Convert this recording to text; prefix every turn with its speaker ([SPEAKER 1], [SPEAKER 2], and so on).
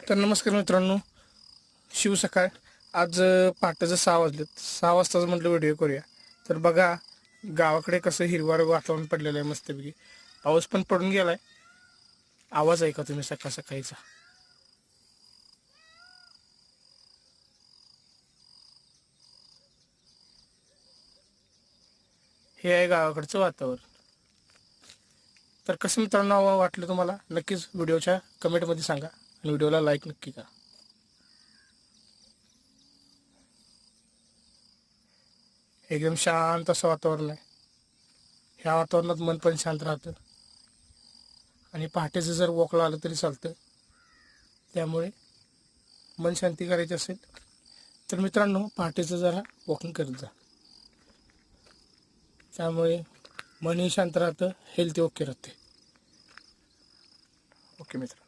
[SPEAKER 1] तर नमस्कार मित्रांनो, शिव सकाळ. आज पहाटेचं 6 वाजलेत. 6 वाजताच म्हटलं व्हिडिओ करूया. तर बघा गावाकडे कसं हिरवार वातावरण पडलेलं आहे मस्तपैकी. पाऊस पण पडून गेलाय. आवाज ऐका तुम्ही सकाळ सकाळीचा. हे आहे गावाकडचं वातावरण. तर कसं मित्रांनो वाटलं तुम्हाला नक्कीच व्हिडिओच्या कमेंटमध्ये सांगा आणि व्हिडिओला लाईक नक्की करा. एकदम शांत असं वातावरण आहे. ह्या वातावरणात मन पण शांत राहतं आणि पहाटेचं जर वॉकला आलं तरी चालतं. त्यामुळे मन शांती करायची असेल तर मित्रांनो पहाटेचं जरा वॉकिंग करत जा. त्यामुळे मनही शांत राहतं, हेल्थ ओके राहते. ओके मित्र.